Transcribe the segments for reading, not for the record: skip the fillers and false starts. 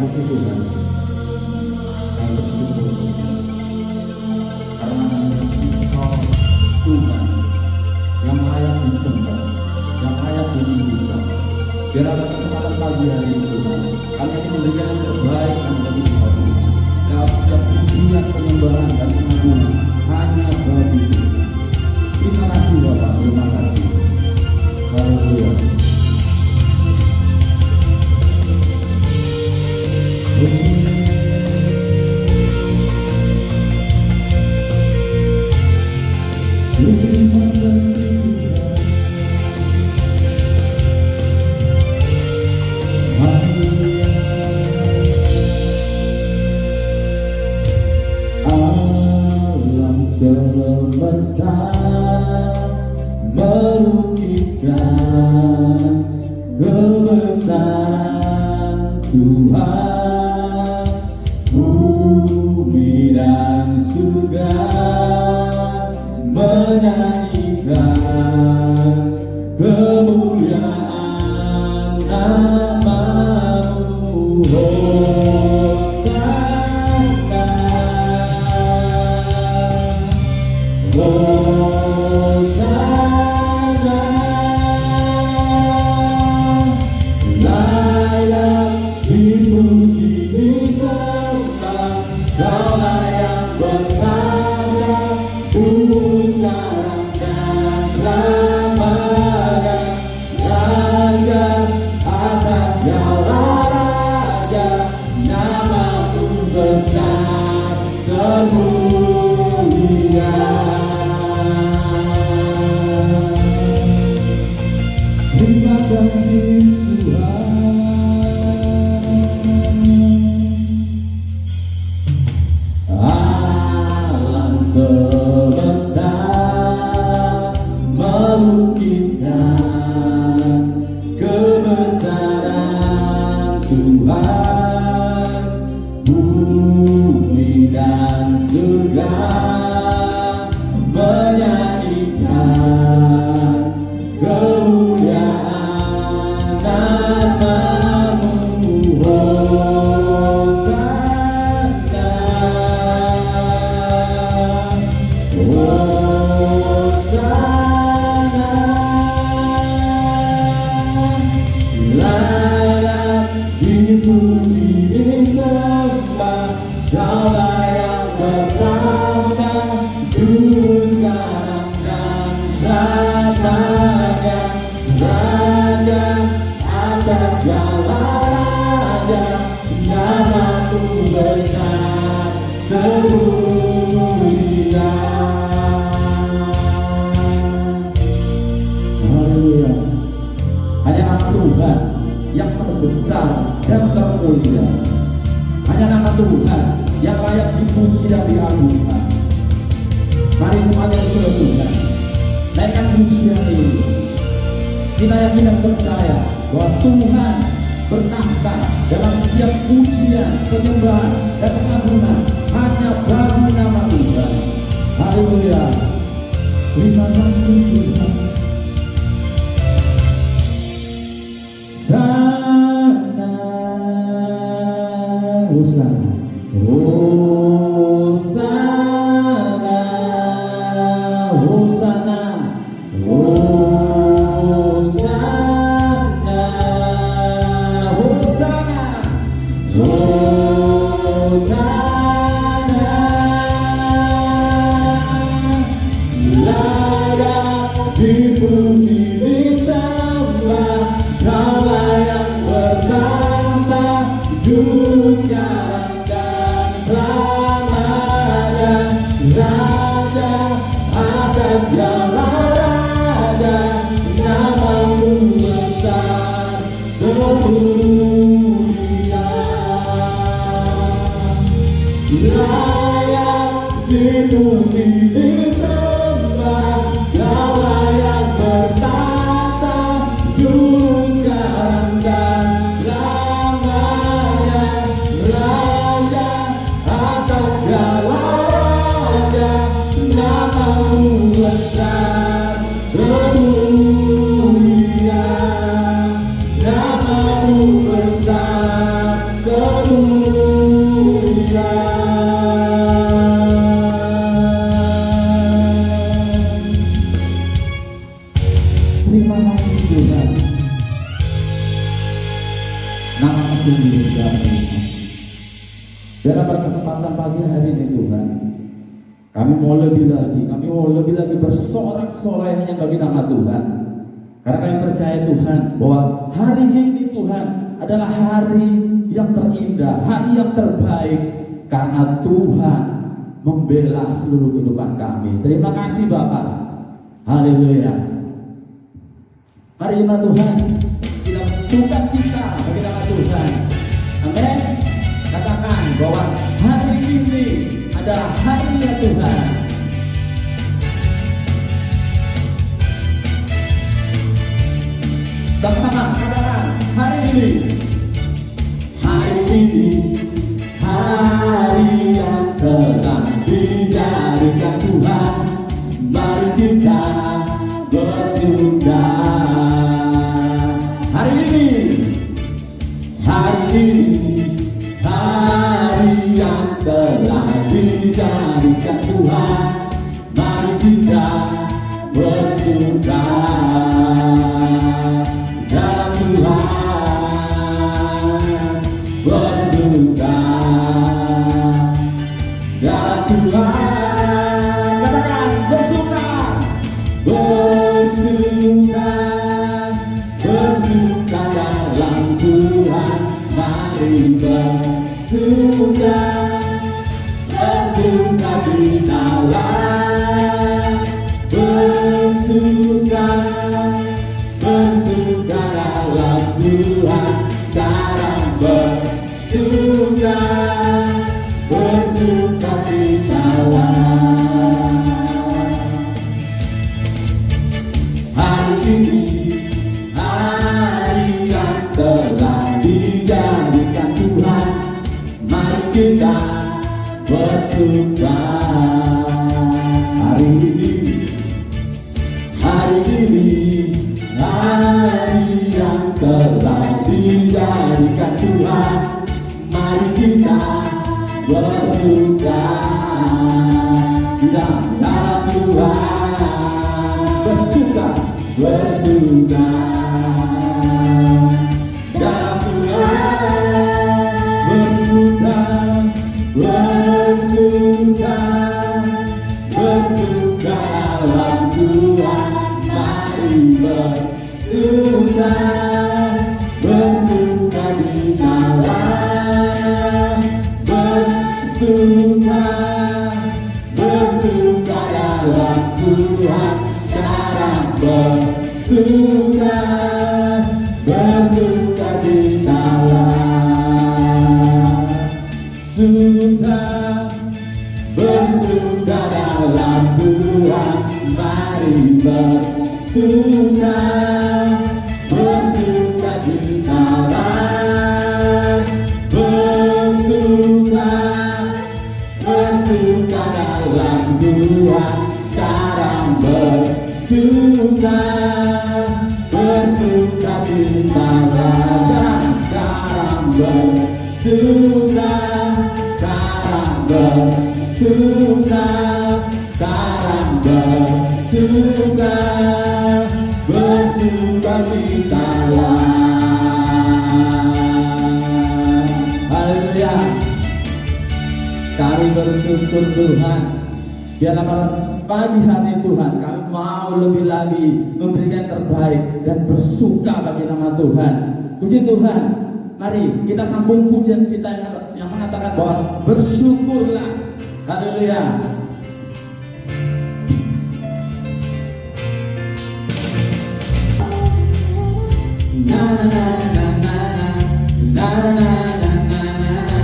kasih Tuhan, kami bersyukur karena hanya Engkau Tuhan yang layak disembah, yang layak dinyanyikan. Biar ada kesempatan pagi hari ini Tuhan, kami akan memberikan yang terbaik bagi Engkau Tuhan. Dalam setiap pujian, penyembahan dan pengagungan hanya bagi Tuhan. Terima kasih Bapak, terima kasih. Haleluya. Terima kasih alam semesta melukiskan kebesaran Tuhan, bumi dan surga menyanyikan kemuliaan nama-Mu. Hosana, Hosana, layak dipuji disembah, Kau layak bertanda dulu sekarang dan selamanya. Raja atas segala raja, nama-Mu besar termulia. Terima kasih Tuhan. Alam semesta melukiskan kebesaran Tuhan, bumi dan surga menyanyikan kemuliaan nama-Mu. Hosana, layak dipuji disembah, Kau layak bertanda dulu sekarang dan selamanya. Raja atas segala raja, nama-Mu besar termulia. Haleluya. Hanya nama Tuhan yang terbesar dan termulia. Hanya nama Tuhan yang layak dipuji dan diagungkan. Mari semuanya bersyukur Tuhan, naikkan pujian ini. Kita yakin dan percaya bahwa Tuhan bertahta dalam setiap pujian, penyembahan dan pengagungan hanya bagi nama Tuhan. Haleluya. Terima kasih Tuhan. Sana, Hosana, Hosana, Hosana, Hosana, Hosana, Hosana, layak dipuji disembah, Kau layak bertanda dulu sekarang dan selamanya. Raja atas segala raja, nama-Mu besar termulia. Layak dipuji disembah, Kau layak bertata dulu sekarang dan selamanya. Raja atas segala raja, nama-Mu besar termulia. Nama-Mu besar Terima kasih Tuhan. Nama sungguh besar Tuhan. Dalam kesempatan pagi hari ini Tuhan, kami mau lebih lagi bersorak-sorai hanya bagi nama Tuhan. Karena kami percaya Tuhan bahwa hari ini Tuhan adalah hari yang terindah, hari yang terbaik, karena Tuhan membela seluruh kehidupan kami. Terima kasih Bapak. Haleluya. Mari nama Tuhan, kita bersuka cita bagi nama Tuhan. Amin. Katakan bahwa hari ini adalah harinya Tuhan. Sama-sama katakan, hari ini. Hari ini, hari yang telah dijadikan Tuhan. Mari kita bersuka. Hari ini, hari yang telah dijadikan Tuhan. Mari kita bersuka dalam Tuhan, bersuka dalam Tuhan. Katakan bersuka, bersuka, bersuka dalam Tuhan. Mari bersuka, bersuka di dalam, bersuka, bersuka dalam Tuhan. Sekarang bersuka, bersuka di dalam. Hari ini, hari yang telah dijadikan Tuhan. Mari kita bersuka. Hari ini, hari ini, hari yang telah dijadikan Tuhan. Mari kita bersuka di dalam Tuhan. Bersuka, bersuka dalam Tuhan. Bersuka, bersuka, bersuka dalam Tuhan. Mari bersuka, bersuka di dalam, bersuka, bersuka dalam Tuhan. Sekarang bersuka, bersuka di dalam, suka, bersuka dalam Tuhan. Mari bersuka, bersuka di dalam, bersuka, bersuka dalam Tuhan. Sekarang bersuka, bersuka di dalam. Sekarang bersuka, sekarang bersuka, sekarang bersuka, bersuka di dalam. Haleluya. Kami bersyukur Tuhan. Biarlah pada pagi hari Tuhan kami mau lebih lagi memberikan terbaik dan bersuka bagi nama Tuhan. Puji Tuhan. Mari kita sambung pujian kita yang mengatakan bahwa bersyukurlah. Haleluya. Na na na na na na na na na na na.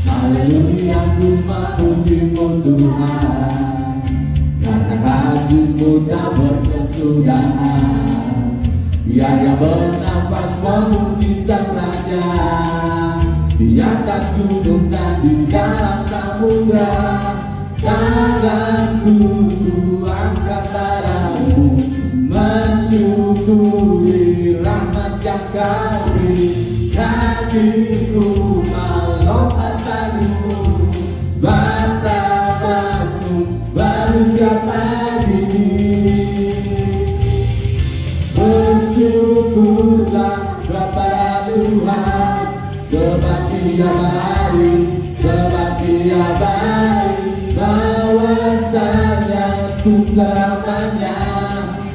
Haleluya, ku memuji-Mu Tuhan, karena kasih-Mu tak berkesudahan. Biar yang bernafas memuji Sang Raja, di atas gunung dan di dalam samudra. Tanganku ku angkat padamu, mensyukuri rahmat yang Kau beri. Kakiku melompatmu, sebab rahmat-Mu baru setiap pagi. Bersyukurlah kepada Tuhan, sebab Dia baik, sebab Dia baik. Bahwasanya untuk selamanya,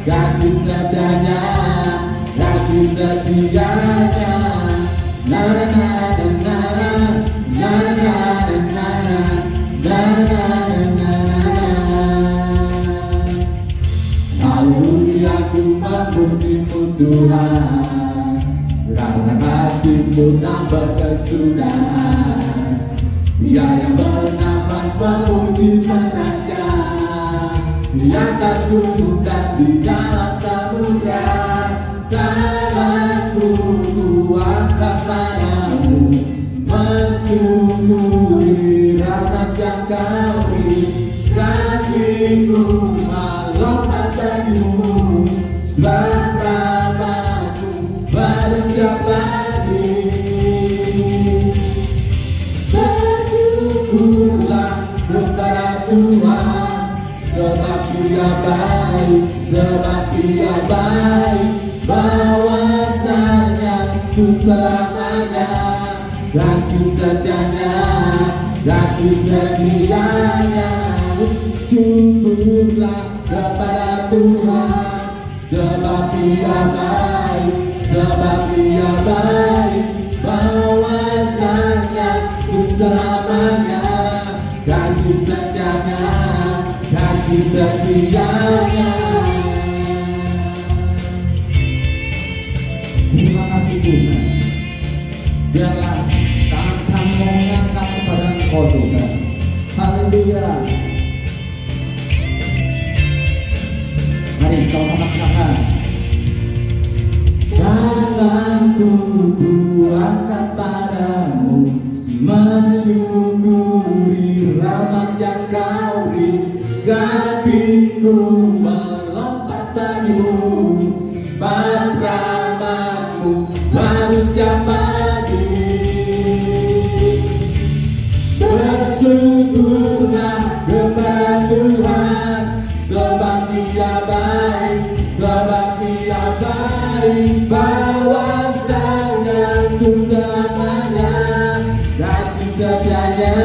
kasih setianya, kasih setianya. Na na na na na na na na na na na. Haleluya, ku memuji-Mu Tuhan, karena kasih-Mu tak berkesudahan. Dia yang bernafas memuji Sang Raja, di atas gunung dan di dalam samudra. Tanganku ku angkat padamu, mensyukuri rahmat yang Kau beri. Kakiku melompatmu, sebab rahmat-Mu baru setiap pagi. Bersyukurlah kepada Tuhan, sebab Dia baik, sebab Dia baik. Bahwasanya untuk selamanya, kasih setianya, kasih setianya. Syukurlah kepada Tuhan, sebab Dia baik, sebab Dia baik. Bahwasanya untuk selamanya, kasih setianya, kasih setianya. Terima kasih Tuhan. Biarlah tangan kami mengangkat kepada Engkau Tuhan. Haleluya. Mari sama-sama katakan. Tanganku ku angkat padamu, mensyukuri rahmat yang Kau beri. Kakiku melompat bagimu, sebab rahmat-Mu baru setiap pagi. Bersyukurlah kepada Tuhan, sebab Dia baik, sebab Dia baik. Bahwasanya untuk selamanya, kasih setianya,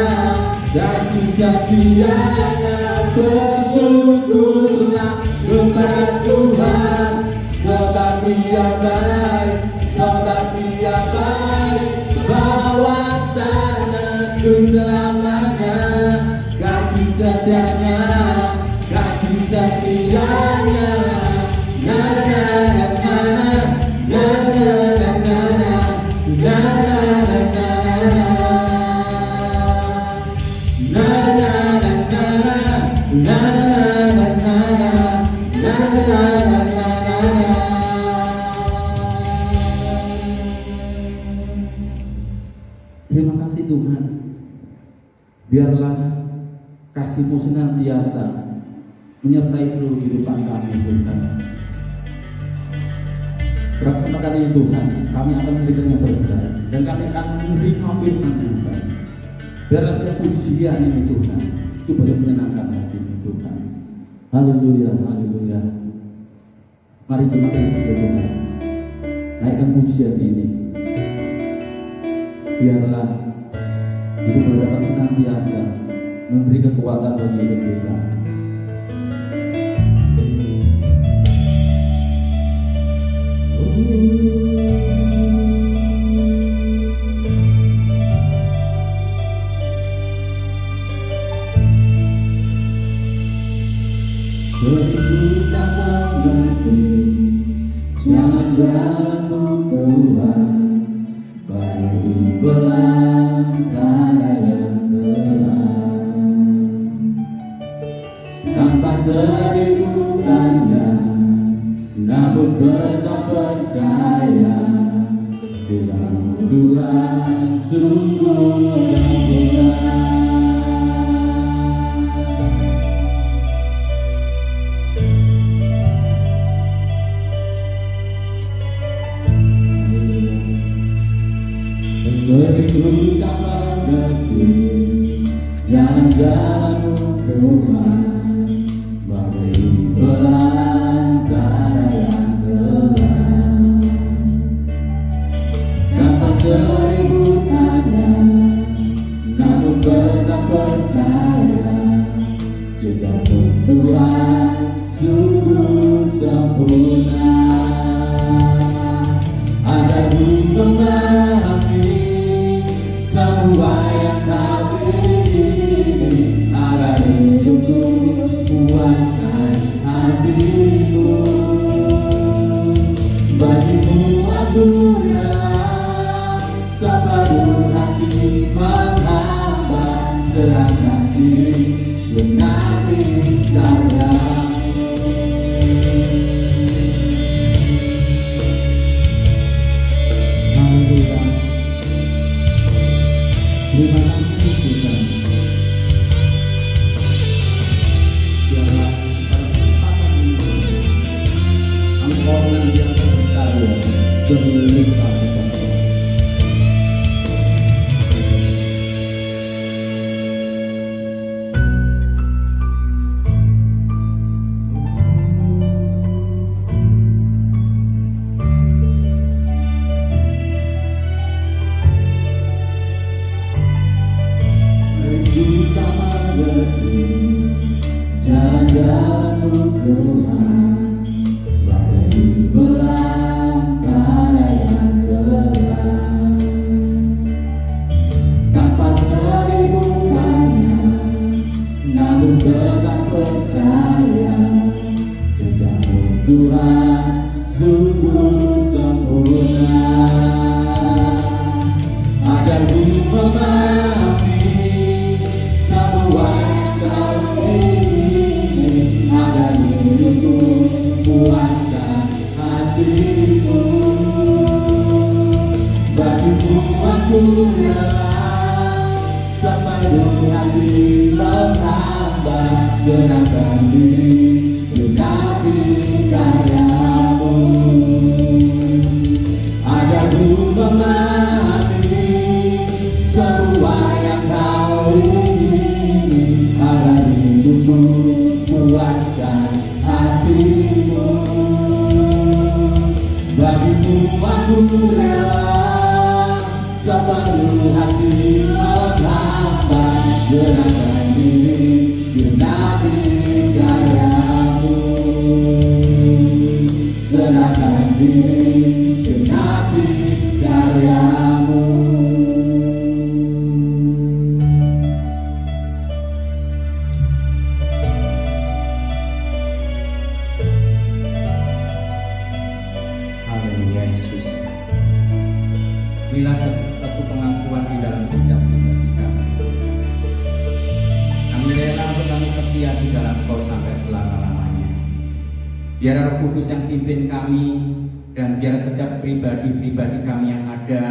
kasih setianya. Bersyukurlah kepada Tuhan, sebab Dia baik, sebab Dia baik. Bahwasanya untuk selamanya, kasih setianya, kasih setianya. Na na na na na na na na na Terima kasih Tuhan. Biarlah kasih-Mu senantiasa menyertai seluruh kehidupan kami Tuhan. Bersama kali Tuhan, kami akan memberikan yang terbaik dan kami akan menerima firman Tuhan. Biarlah setiap pujian ini Tuhan, itu boleh menyenangkan hati-Mu Tuhan. Haleluya, haleluya. Mari jemaat yang disediakan Tuhan, naikkan pujian ini. Biarlah itu boleh dapat senantiasa memberi kekuatan bagi hidup kita. Aku tak mengerti jalan-jalan-Mu Tuhan, bagai di belantara yang gelap. Tanpa seribu tanda, namun tetap percaya Tuhan Tuhan sungguh sempurna. Seribu tak mengerti jalan-jalan Tuhan, bagi belantara yang gelap, tanpa seribu tanda, namun tetap percaya, jejak Tuhan sungguh sempurna. Ada di memahami semua yang kau ingini, agar hidupku puaskan hatimu. Bagimu aku rela sepenuh hati menghamba, serahkan diri genapi karyamu. Terima kasih Tuhan. Biarlah pada kesempatan ini Engkau yang berkarya berlimpah kami. Jalan-jalan Tuhan, bagi belantara yang gelap, tanpa seribu tanya, namun tetap percaya, jejak Tuhan sungguh sempurna. Agar ku memahami semua yang kau ingini, agar hidupku puaskan hatimu. Bagimu aku rela sepenuh hati menghamba, serahkan diri genapi karyamu. Agar ku memahami semua yang kau ingini, agar hidupku puaskan hatimu. Bagimu aku rela sepenuh hati menghamba, serahkan diri genapi karyamu. Serahkan diri genapi karyamu. Haleluya Yesus. Bila satu pengakuan di dalam setiap pribadi kami. Kami rela untuk kami setia di dalam Kau sampai selama-lamanya. Biar Roh Kudus yang pimpin kami, dan biar setiap pribadi-pribadi kami yang ada,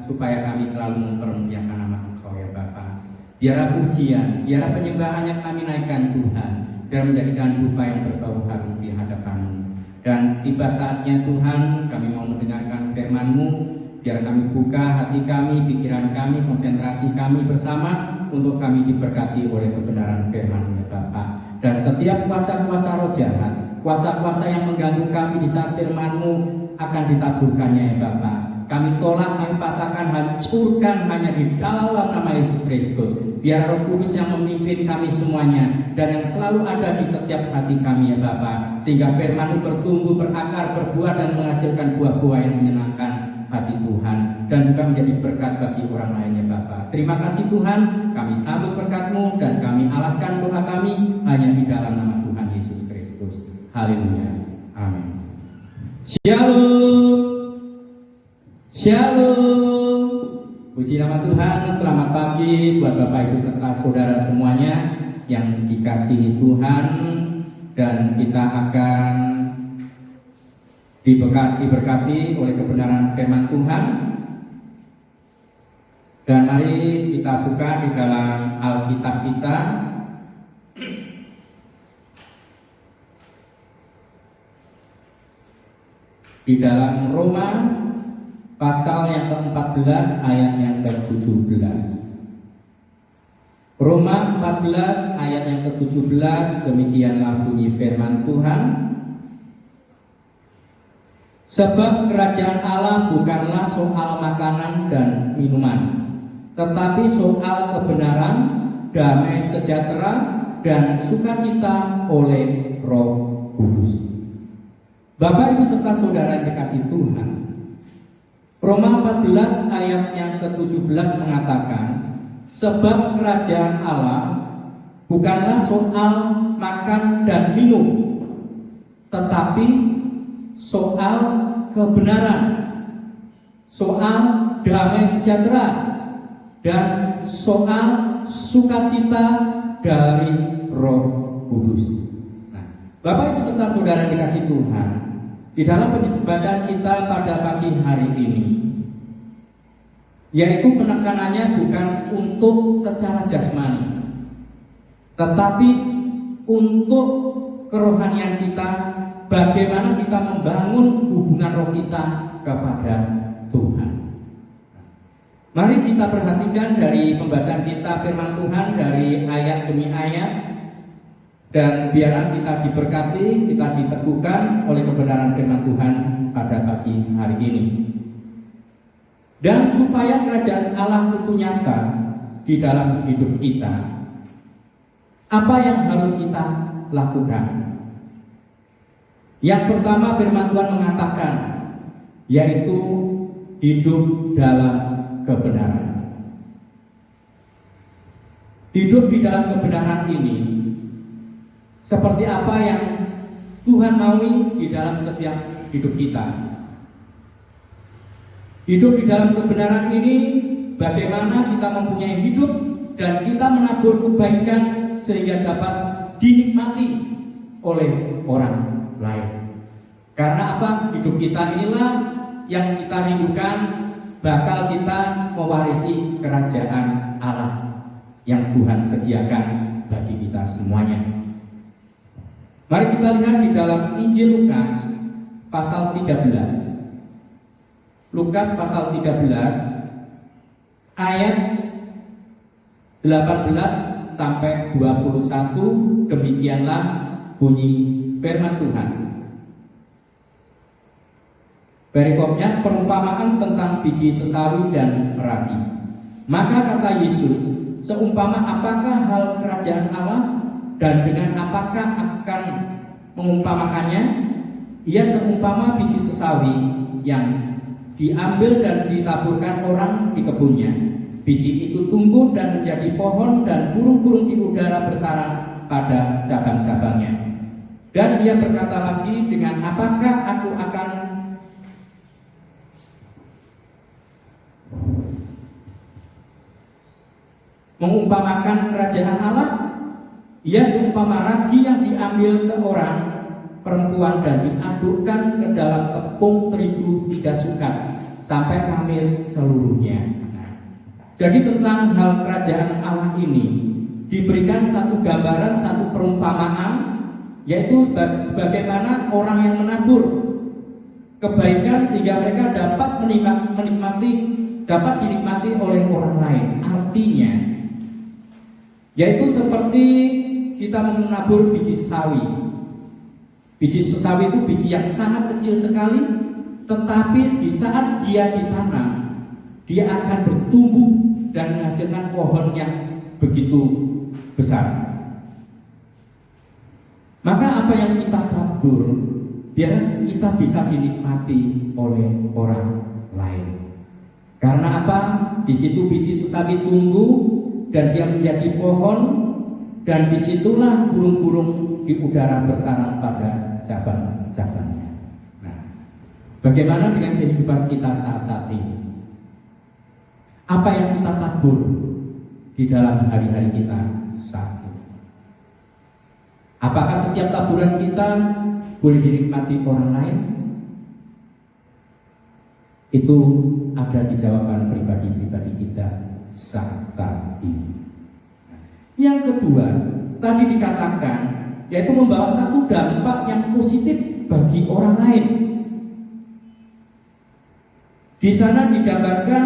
supaya kami selalu mempermuliakan nama Engkau ya Bapa. Biarlah pujian, biarlah penyembahannya kami naikkan Tuhan, biar menjadikan dupa yang berbau harum di hadapan-Mu. Dan tiba saatnya Tuhan, kami mau mendengarkan firman-Mu. Biar kami buka hati kami, pikiran kami, konsentrasi kami bersama, untuk kami diberkati oleh kebenaran firman-Mu ya Bapa. Dan setiap kuasa-kuasa roh jahat, kuasa-kuasa yang mengganggu kami di saat firman-Mu akan ditaburkannya ya Bapa. Kami tolak, kami patahkan, hancurkan hanya di dalam nama Yesus Kristus. Biar Roh Kudus yang memimpin kami semuanya, dan yang selalu ada di setiap hati kami ya Bapa. Sehingga firman-Mu bertumbuh, berakar, berbuah, dan menghasilkan buah-buah yang menyenangkan hati Tuhan, dan juga menjadi berkat bagi orang lainnya Bapa. Terima kasih Tuhan, kami sambut berkat-Mu, dan kami alaskan doa kami hanya di dalam nama Tuhan Yesus Kristus. Haleluya. Amin. Shalom. Shalom. Puji nama Tuhan. Selamat pagi buat Bapak Ibu serta saudara semuanya yang dikasihi Tuhan, dan kita akan diberkati oleh kebenaran firman Tuhan. Dan mari kita buka di dalam Alkitab kita di dalam Roma pasal yang ke-14 ayat yang ke-17. Roma 14 ayat yang ke-17, demikianlah bunyi firman Tuhan. Sebab kerajaan Allah bukanlah soal makanan dan minuman, tetapi soal kebenaran, damai sejahtera, dan sukacita oleh Roh Kudus. Bapak, Ibu, serta saudara yang dikasihi Tuhan, Roma 14 ayat yang ke-17 mengatakan, sebab kerajaan Allah bukanlah soal makan dan minum, tetapi soal kebenaran, soal damai sejahtera, dan soal sukacita dari Roh Kudus. Nah, Bapak, Ibu, serta saudara yang dikasihi Tuhan, di dalam pembacaan kita pada pagi hari ini, yaitu penekanannya bukan untuk secara jasmani, tetapi untuk kerohanian kita, bagaimana kita membangun hubungan roh kita kepada Tuhan. Mari kita perhatikan dari pembacaan kita firman Tuhan dari ayat demi ayat, dan biarlah kita diberkati, kita diteguhkan oleh kebenaran firman Tuhan pada pagi hari ini. Dan supaya kerajaan Allah itu nyata di dalam hidup kita, apa yang harus kita lakukan? Yang pertama, firman Tuhan mengatakan, yaitu hidup dalam kebenaran. Hidup di dalam kebenaran ini seperti apa yang Tuhan maui di dalam setiap hidup kita. Hidup di dalam kebenaran ini bagaimana kita mempunyai hidup dan kita menabur kebaikan sehingga dapat dinikmati oleh orang lain. Karena apa? Hidup kita inilah yang kita rindukan, bakal kita mewarisi kerajaan Allah yang Tuhan sediakan bagi kita semuanya. Mari kita lihat di dalam Injil Lukas pasal 13. Lukas pasal 13 ayat 18 sampai 21, demikianlah bunyi firman Tuhan. Perikopnya perumpamaan tentang biji sesawi dan ragi. Maka kata Yesus, seumpama apakah hal kerajaan Allah, dan dengan apakah akan mengumpamakannya? Ia seumpama biji sesawi yang diambil dan ditaburkan orang di kebunnya. Biji itu tumbuh dan menjadi pohon, dan burung-burung di udara bersarang pada cabang-cabangnya. Dan ia berkata lagi, dengan apakah aku akan mengumpamakan kerajaan Allah? Ia seumpama ragi yang diambil seorang perempuan dan diadukkan ke dalam tepung terigu 3 sukat sampai khamir seluruhnya. Jadi tentang hal kerajaan Allah ini diberikan satu gambaran, satu perumpamaan, yaitu sebagaimana orang yang menabur kebaikan sehingga mereka dapat dinikmati oleh orang lain. Artinya, yaitu seperti kita menabur biji sesawi. Biji sesawi itu biji yang sangat kecil sekali, tetapi di saat dia ditanam, dia akan bertumbuh dan menghasilkan pohon yang begitu besar. Maka apa yang kita tabur, biar kita bisa dinikmati oleh orang lain. Karena apa? Di situ biji sesawi tumbuh dan dia menjadi pohon, dan disitulah burung-burung di udara bersarang pada cabang-cabangnya. Nah, bagaimana dengan kehidupan kita saat ini? Apa yang kita tabur di dalam hari-hari kita saat ini? Apakah setiap taburan kita boleh dinikmati orang lain? Itu ada di jawaban pribadi-pribadi kita saat ini. Yang kedua, tadi dikatakan yaitu membawa satu dampak yang positif bagi orang lain. Di sana digambarkan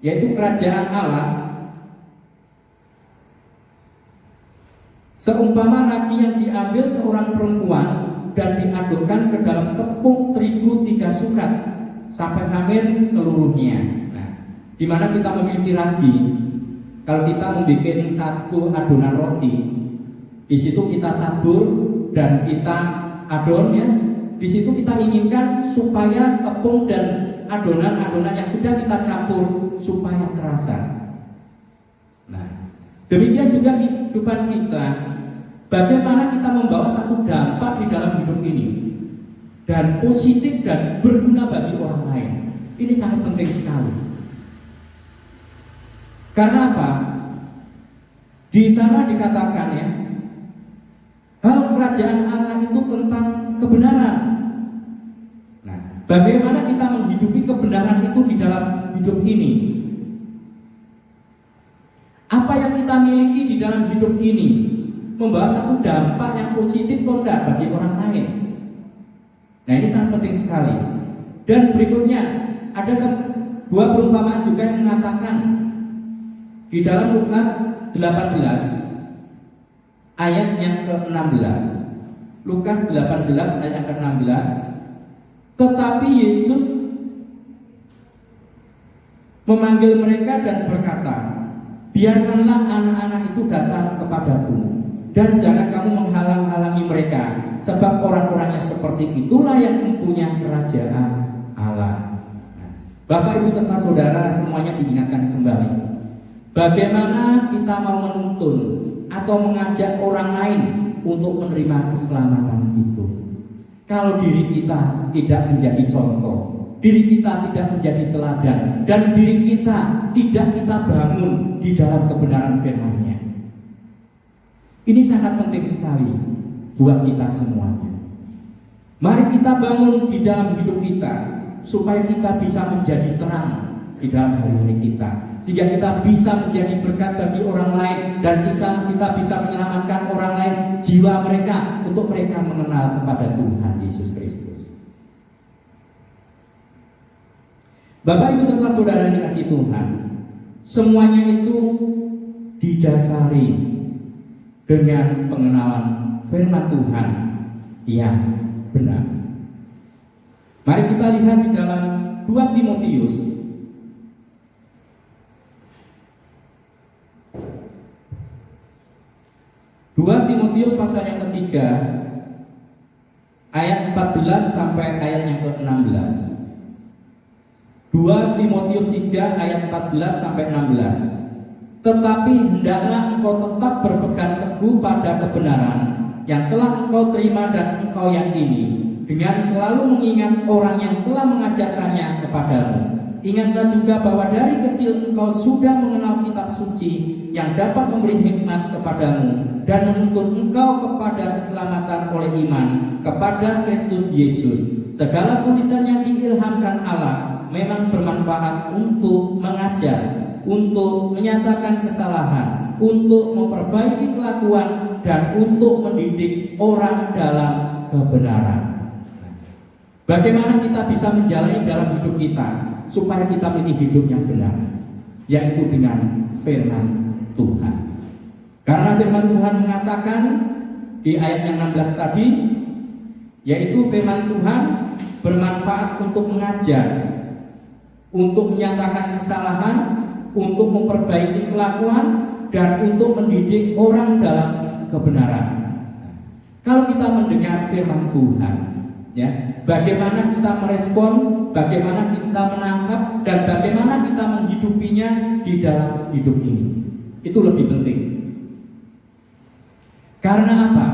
yaitu kerajaan Allah seumpama ragi yang diambil seorang perempuan dan diadukkan ke dalam tepung terigu 3 sukat sampai hamil seluruhnya. Nah, di mana kita memiliki ragi, kalau kita membuat satu adonan roti, di situ kita tabur dan kita adon ya. Di situ kita inginkan supaya tepung dan adonan-adonan yang sudah kita campur supaya terasa. Nah, demikian juga kehidupan kita. Bagaimana kita membawa satu dampak di dalam hidup ini dan positif dan berguna bagi orang lain. Ini sangat penting sekali. Karena apa? Di sana dikatakan ya, hal kerajaan Allah itu tentang kebenaran. Nah, bagaimana kita menghidupi kebenaran itu di dalam hidup ini? Apa yang kita miliki di dalam hidup ini membawa satu dampak yang positif atau enggak bagi orang lain. Nah, ini sangat penting sekali. Dan berikutnya ada sebuah perumpamaan juga yang mengatakan di dalam Lukas 18 ayat yang ke-16. Lukas 18 ayat yang ke-16. Tetapi Yesus memanggil mereka dan berkata, biarkanlah anak-anak itu datang kepadaku, dan jangan kamu menghalang-halangi mereka, sebab orang-orang yang seperti itulah yang mempunyai kerajaan Allah. Bapak, Ibu, serta saudara semuanya diingatkan kembali, bagaimana kita mau menuntun atau mengajak orang lain untuk menerima keselamatan itu, kalau diri kita tidak menjadi contoh, diri kita tidak menjadi teladan, dan diri kita tidak kita bangun di dalam kebenaran firman-Nya. Ini sangat penting sekali buat kita semuanya. Mari kita bangun di dalam hidup kita supaya kita bisa menjadi terang di dalam hari-hari kita, sehingga kita bisa menjadi berkat bagi orang lain dan kita bisa menyelamatkan orang lain, jiwa mereka, untuk mereka mengenal kepada Tuhan Yesus Kristus. Bapak, Ibu, serta saudara yang dikasihi Tuhan, semuanya itu didasari dengan pengenalan firman Tuhan yang benar. Mari kita lihat di dalam 2 Timotius pasal yang ketiga ayat 14 sampai ayat yang ke-16. 2 Timotius 3 ayat 14 sampai 16. Tetapi hendaklah engkau tetap berpegang teguh pada kebenaran yang telah engkau terima dan engkau yakini, dengan selalu mengingat orang yang telah mengajarkannya kepadamu. Ingatlah juga bahwa dari kecil engkau sudah mengenal kitab suci yang dapat memberi hikmat kepadamu dan menuntun engkau kepada keselamatan oleh iman kepada Kristus Yesus. Segala tulisan yang diilhamkan Allah memang bermanfaat untuk mengajar, untuk menyatakan kesalahan, untuk memperbaiki kelakuan, dan untuk mendidik orang dalam kebenaran. Bagaimana kita bisa menjalani dalam hidup kita supaya kita memiliki hidup yang benar, yaitu dengan firman Tuhan. Karena firman Tuhan mengatakan di ayat yang 16 tadi, yaitu firman Tuhan bermanfaat untuk mengajar, untuk menyatakan kesalahan, untuk memperbaiki kelakuan, dan untuk mendidik orang dalam kebenaran. Kalau kita mendengar firman Tuhan, ya, bagaimana kita merespon, bagaimana kita menangkap, dan bagaimana kita menghidupinya di dalam hidup ini, itu lebih penting. Karena apa?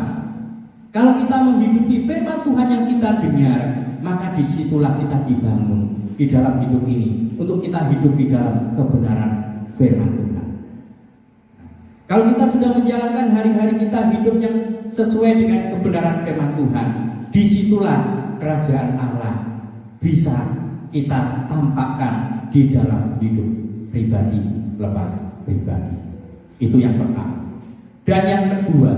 Kalau kita menghidupi firman Tuhan yang kita dengar, maka disitulah kita dibangun di dalam hidup ini, untuk kita hidup di dalam kebenaran firman Tuhan. Kalau kita sudah menjalankan hari-hari kita hidup yang sesuai dengan kebenaran firman Tuhan, disitulah kerajaan Allah bisa kita tampakkan di dalam hidup pribadi lepas pribadi. Itu yang pertama. Dan yang kedua,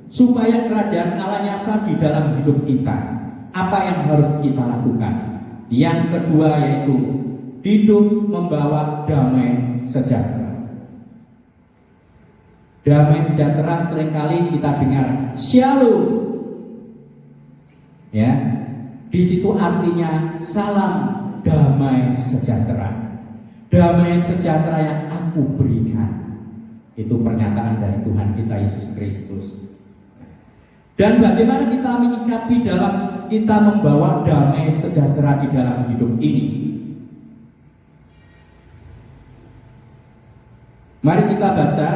supaya kerajaan Allah nyata di dalam hidup kita, apa yang harus kita lakukan? Yang kedua yaitu hidup membawa damai sejahtera. Damai sejahtera seringkali kita dengar shalom. Ya, di situ artinya salam damai sejahtera. Damai sejahtera yang aku berikan. Itu pernyataan dari Tuhan kita Yesus Kristus. Dan bagaimana kita menyikapi dalam kita membawa damai sejahtera di dalam hidup ini? Mari kita baca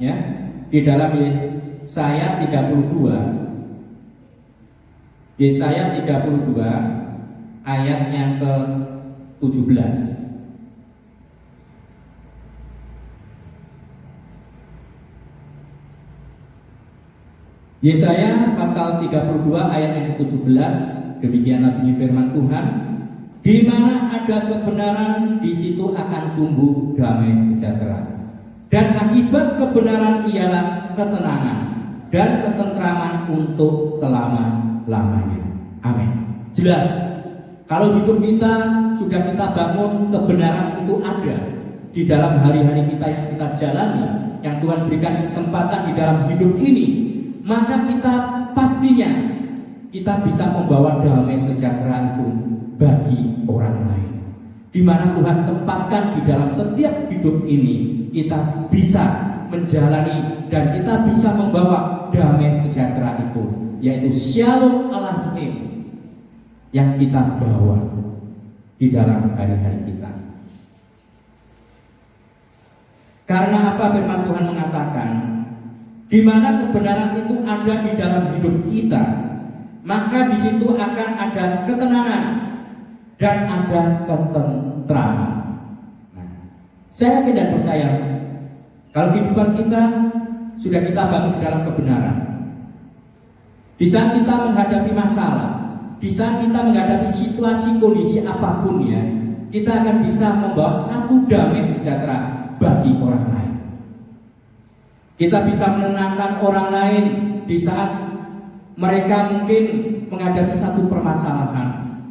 ya di dalam Yesaya 32. Yesaya 32 ayat yang ke-17. Yesaya pasal 32 ayat yang ke-17, demikianlah bunyi firman Tuhan, di mana ada kebenaran, di situ akan tumbuh damai sejahtera. Dan akibat kebenaran ialah ketenangan dan ketentraman untuk selama-lamanya. Amin. Jelas, kalau hidup kita sudah kita bangun, kebenaran itu ada di dalam hari-hari kita yang kita jalani, yang Tuhan berikan kesempatan di dalam hidup ini, maka kita pastinya kita bisa membawa damai sejahtera itu bagi orang lain. Di mana Tuhan tempatkan di dalam setiap hidup ini, kita bisa menjalani dan kita bisa membawa damai sejahtera itu, yaitu Shalom Alaihim yang kita bawa di dalam hari-hari kita. Karena apa firman Tuhan mengatakan, di mana kebenaran itu ada di dalam hidup kita, maka di situ akan ada ketenangan dan ada ketentraman. Nah, saya yakin dan percaya kalau kehidupan kita sudah kita bangun di dalam kebenaran, di saat kita menghadapi masalah, di saat kita menghadapi situasi kondisi apapun ya, kita akan bisa membawa satu damai sejahtera bagi orang lain. Kita bisa menenangkan orang lain di saat mereka mungkin menghadapi satu permasalahan,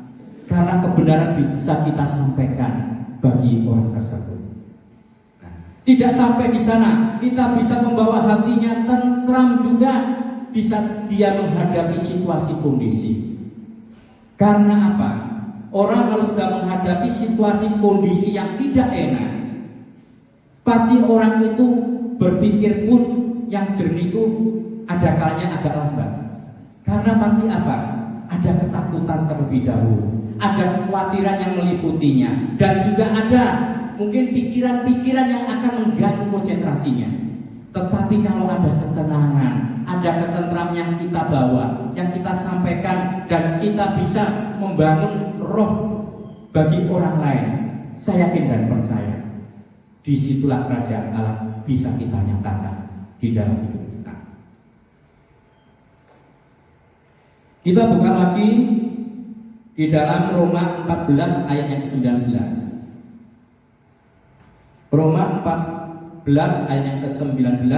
karena kebenaran bisa kita sampaikan bagi orang tersebut. Nah, tidak sampai di sana, kita bisa membawa hatinya tentram juga di saat dia menghadapi situasi kondisi. Karena apa? Orang kalau sudah menghadapi situasi kondisi yang tidak enak, pasti orang itu berpikir pun yang jernih itu ada kalanya agak lambat. Karena pasti apa? Ada ketakutan terlebih dahulu, ada kekhawatiran yang meliputinya, dan juga ada mungkin pikiran-pikiran yang akan mengganggu konsentrasinya. Tetapi kalau ada ketenangan, ada ketentraman yang kita bawa, yang kita sampaikan, dan kita bisa membangun roh bagi orang lain, saya yakin dan percaya disitulah kerajaan Allah bisa kita nyatakan di dalam hidup kita. Kita buka lagi di dalam Roma 14 ayat yang ke-19. Roma 14 ayat yang ke-19.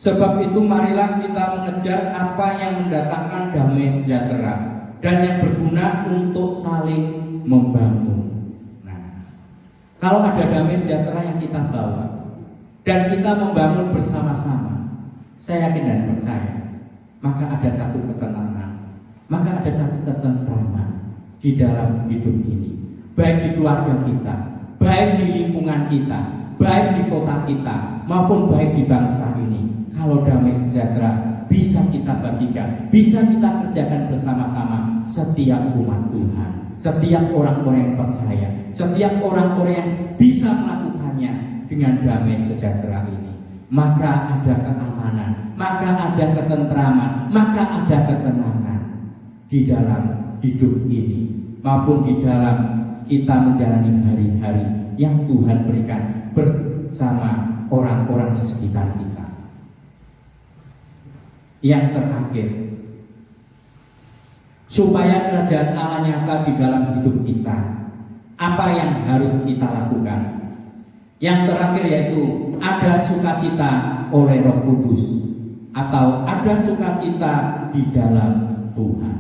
Sebab itu marilah kita mengejar apa yang mendatangkan damai sejahtera dan yang berguna untuk saling membangun. Nah, kalau ada damai sejahtera yang kita bawa dan kita membangun bersama-sama, saya yakin dan percaya, maka ada satu ketenangan, maka ada satu ketentraman di dalam hidup ini, baik di keluarga kita, baik di lingkungan kita, baik di kota kita, maupun baik di bangsa ini. Kalau damai sejahtera bisa kita bagikan, bisa kita kerjakan bersama-sama, setiap umat Tuhan, setiap orang-orang yang percaya, setiap orang-orang yang bisa melakukannya dengan damai sejahtera ini, maka ada keamanan, maka ada ketentraman, maka ada ketenangan di dalam hidup ini maupun di dalam kita menjalani hari-hari yang Tuhan berikan bersama orang-orang di sekitar kita. Yang terakhir, supaya kerajaan Allah nyata di dalam hidup kita, apa yang harus kita lakukan? Yang terakhir yaitu ada sukacita oleh Roh Kudus, atau ada sukacita di dalam Tuhan.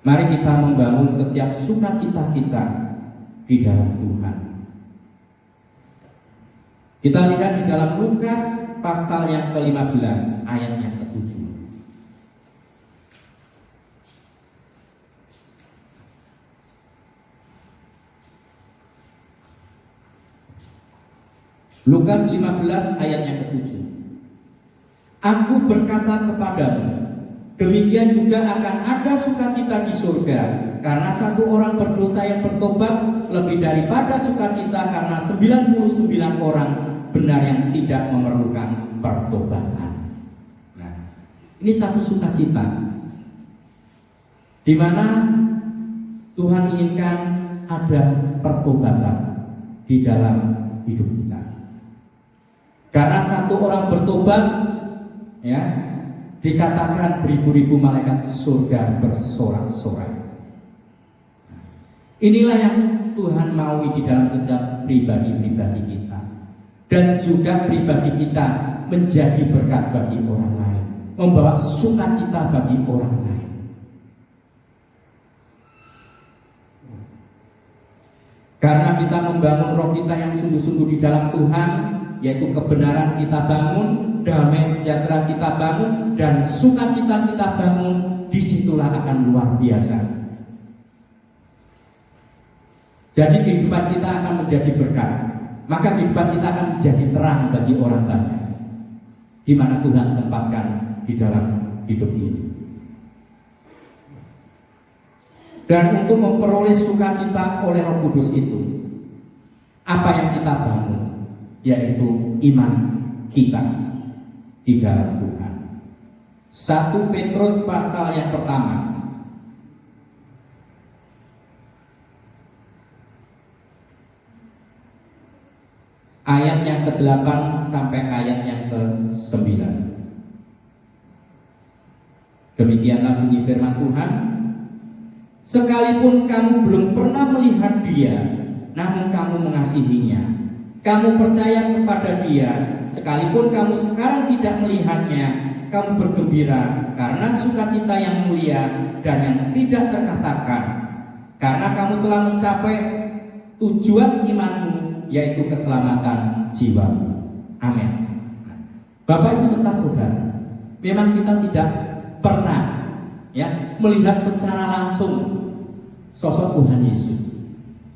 Mari kita membangun setiap sukacita kita di dalam Tuhan. Kita lihat di dalam Lukas pasal yang ke-15 ayat yang ke-7. Lukas 15 ayat yang ke-7. Aku berkata kepadamu, demikian juga akan ada sukacita di surga karena satu orang berdosa yang bertobat lebih daripada sukacita karena 99 orang benar yang tidak memerlukan pertobatan. Nah, ini satu sukacita di mana Tuhan inginkan ada pertobatan di dalam hidup kita. Karena satu orang bertobat, ya, dikatakan beribu-ribu malaikat surga bersorak-sorai. Inilah yang Tuhan maui di dalam setiap pribadi-pribadi kita, dan juga pribadi kita menjadi berkat bagi orang lain, membawa sukacita bagi orang lain. Karena kita membangun roh kita yang sungguh-sungguh di dalam Tuhan, yaitu kebenaran kita bangun, damai sejahtera kita bangun, dan sukacita kita bangun, disitulah akan luar biasa. Jadi kehidupan kita akan menjadi berkat, maka kehidupan kita akan menjadi terang bagi orang banyak, di mana Tuhan tempatkan di dalam hidup ini. Dan untuk memperoleh sukacita oleh Roh Kudus itu, apa yang kita bangun? Yaitu iman kita di dalam Tuhan. 1 Petrus pasal yang pertama ayat yang ke-8 sampai ayat yang ke-9. Demikianlah bunyi firman Tuhan. Sekalipun kamu belum pernah melihat Dia, namun kamu mengasihinya. Kamu percaya kepada Dia, sekalipun kamu sekarang tidak melihatnya, kamu bergembira karena sukacita yang mulia dan yang tidak terkatakan, karena kamu telah mencapai tujuan imanmu, yaitu keselamatan jiwa. Amin. Bapak Ibu serta saudara, memang kita tidak pernah melihat secara langsung sosok Tuhan Yesus,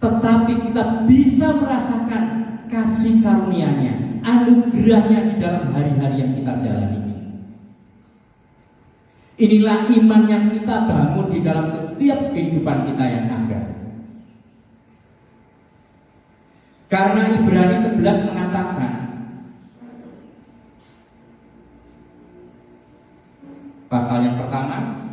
tetapi kita bisa merasakan kasih karunia-Nya, anugerah-Nya di dalam hari-hari yang kita jalani ini. Inilah iman yang kita bangun di dalam setiap kehidupan kita yang ada. Karena Ibrani 11 mengatakan, pasal yang pertama,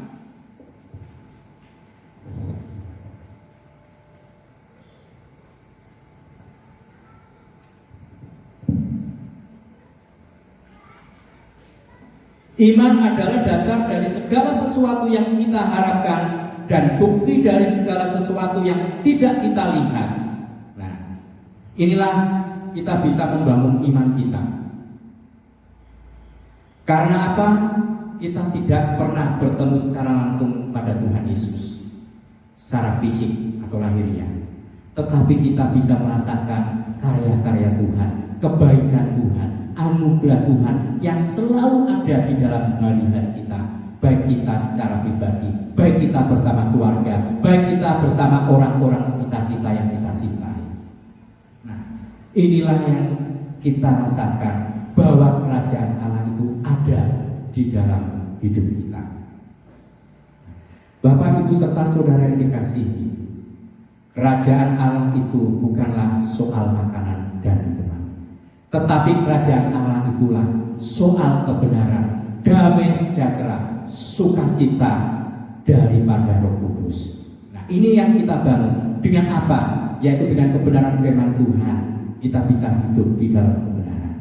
iman adalah dasar dari segala sesuatu yang kita harapkan dan bukti dari segala sesuatu yang tidak kita lihat. Nah, inilah kita bisa membangun iman kita. Karena apa? Kita tidak pernah bertemu secara langsung pada Tuhan Yesus secara fisik atau lahiriah, tetapi kita bisa merasakan karya-karya Tuhan, kebaikan Tuhan, anugerah Tuhan yang selalu ada di dalam hari-hari kita, baik kita secara pribadi, baik kita bersama keluarga, baik kita bersama orang-orang sekitar kita yang kita cintai. Nah, inilah yang kita rasakan bahwa kerajaan Allah itu ada di dalam hidup kita. Bapak, Ibu serta saudara yang dikasihi, kerajaan Allah itu bukanlah soal makanan, dan gelap. Tetapi kerajaan Allah itulah soal kebenaran, damai sejahtera, sukacita daripada Roh Kudus. Nah, ini yang kita bangun. Dengan apa? Yaitu dengan kebenaran firman Tuhan. Kita bisa hidup di dalam kebenaran.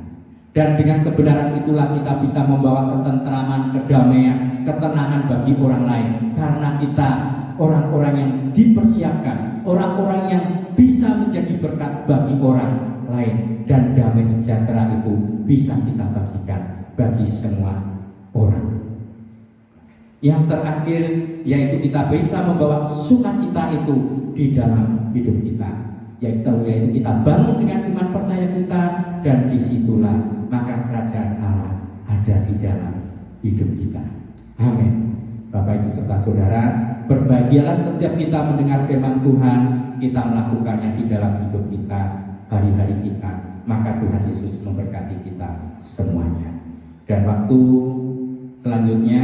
Dan dengan kebenaran itulah kita bisa membawa ketentraman, kedamaian, ketenangan bagi orang lain. Karena kita orang-orang yang dipersiapkan, orang-orang yang bisa menjadi berkat bagi orang lain. Dan damai sejahtera itu bisa kita bagikan bagi semua orang. Yang terakhir, yaitu kita bisa membawa sukacita itu di dalam hidup kita, yaitu kita bangun dengan iman percaya kita, dan disitulah maka kerajaan Allah ada di dalam hidup kita. Amin. Bapak Ibu serta saudara, berbahagialah setiap kita mendengar firman Tuhan, kita melakukannya di dalam hidup kita, hari-hari kita, maka Tuhan Yesus memberkati kita semuanya. Dan waktu selanjutnya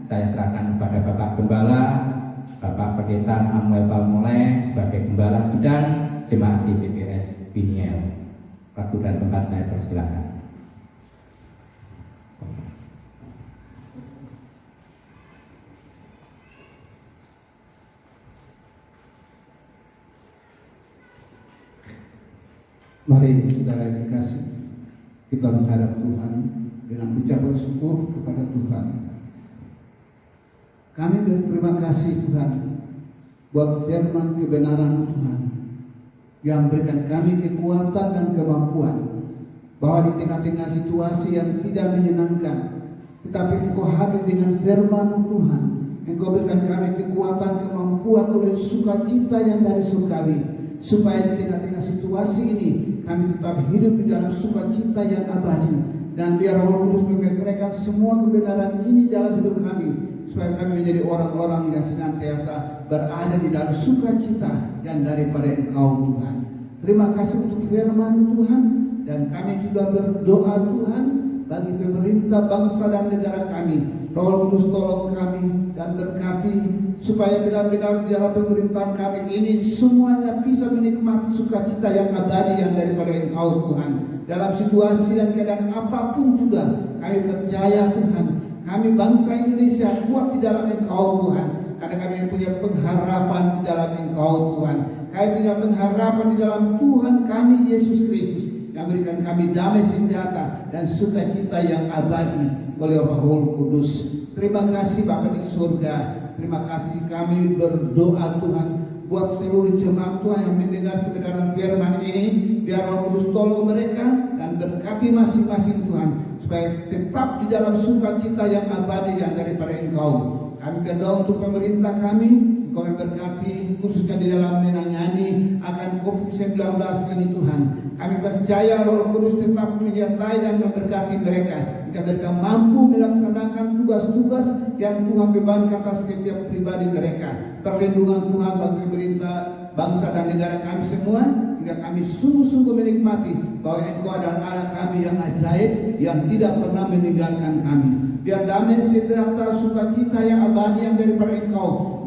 saya serahkan kepada Bapak Gembala, Bapak Pendeta Samuel Palmoleh sebagai Gembala Sidang Jemaat IPPS Biniel. Waktu dan tempat saya persilakan. Mari saudara dikasih, kita menghadap Tuhan dengan ucapan syukur kepada Tuhan. Kami berterima kasih Tuhan buat firman kebenaran Tuhan yang berikan kami kekuatan dan kemampuan bahwa di tengah-tengah situasi yang tidak menyenangkan, tetapi Engkau hadir dengan firman Tuhan. Engkau berikan kami kekuatan, kemampuan oleh sukacita yang dari surgawi, supaya di tengah-tengah situasi ini kami tetap hidup di dalam sukacita yang abadi. Dan biar Roh Kudus memperkatakan semua kebenaran ini dalam hidup kami, supaya kami menjadi orang-orang yang senantiasa berada di dalam sukacita yang daripada Engkau Tuhan. Terima kasih untuk firman Tuhan, dan kami juga berdoa Tuhan bagi pemerintah bangsa dan negara kami. Roh Kudus tolong kami dan berkati supaya benar-benar di dalam pemerintahan kami ini semuanya bisa menikmati sukacita yang abadi yang daripada Engkau Tuhan. Dalam situasi dan keadaan apapun juga kami percaya Tuhan, kami bangsa Indonesia kuat di dalam Engkau Tuhan, karena kami punya pengharapan di dalam Engkau Tuhan. Kami punya pengharapan di dalam Tuhan kami Yesus Kristus yang berikan kami damai sejahtera dan sukacita yang abadi oleh Roh Kudus. Terima kasih Bapa di surga. Terima kasih kami berdoa Tuhan buat seluruh jemaat Tuhan yang mendengar kebenaran firman ini. Biar Roh Kudus tolong mereka dan berkati masing-masing Tuhan, supaya tetap di dalam sukacita yang abadi yang daripada Engkau. Kami berdoa untuk pemerintah kami, Engkau memberkati khususnya di dalam menyanyi akan COVID-19 ini Tuhan. Kami percaya Roh Kudus tetap menyertai dan memberkati mereka, jika mereka mampu melaksanakan tugas-tugas yang Tuhan bebankan atas setiap pribadi mereka. Perlindungan Tuhan bagi pemerintah bangsa dan negara kami semua, sehingga kami sungguh-sungguh menikmati bahwa Engkau adalah Allah kami yang ajaib, yang tidak pernah meninggalkan kami. Biar damai sejahtera sukacita yang abadi yang daripada Engkau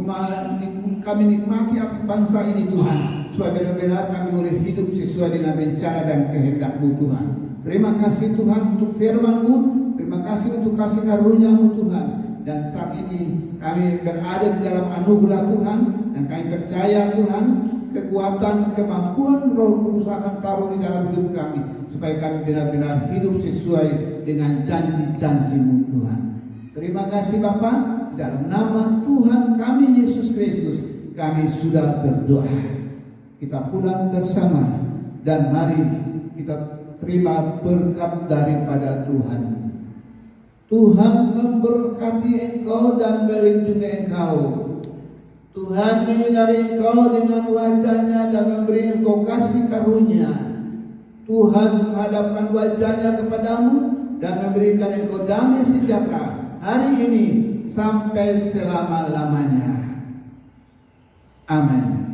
kami nikmati atas bangsa ini Tuhan, supaya benar-benar kami boleh hidup sesuai dengan rencana dan kehendak-Mu Tuhan. Terima kasih Tuhan untuk firman-Mu, terima kasih untuk kasih karunia-Mu Tuhan. Dan saat ini kami berada di dalam anugerah Tuhan, dan kami percaya Tuhan kekuatan, kemampuan Roh Kudus akan taruh di dalam hidup kami, supaya kami benar-benar hidup sesuai dengan janji-janji-Mu Tuhan. Terima kasih Bapa, di dalam nama Tuhan kami Yesus Kristus kami sudah berdoa. Kita pulang bersama, dan mari kita terima berkat daripada Tuhan. Tuhan memberkati engkau dan melindungi engkau. Tuhan menyinari engkau dengan wajahnya dan memberi engkau kasih karunia. Tuhan menghadapkan wajahnya kepadamu dan memberikan engkau damai sejahtera hari ini sampai selama-lamanya. Amin.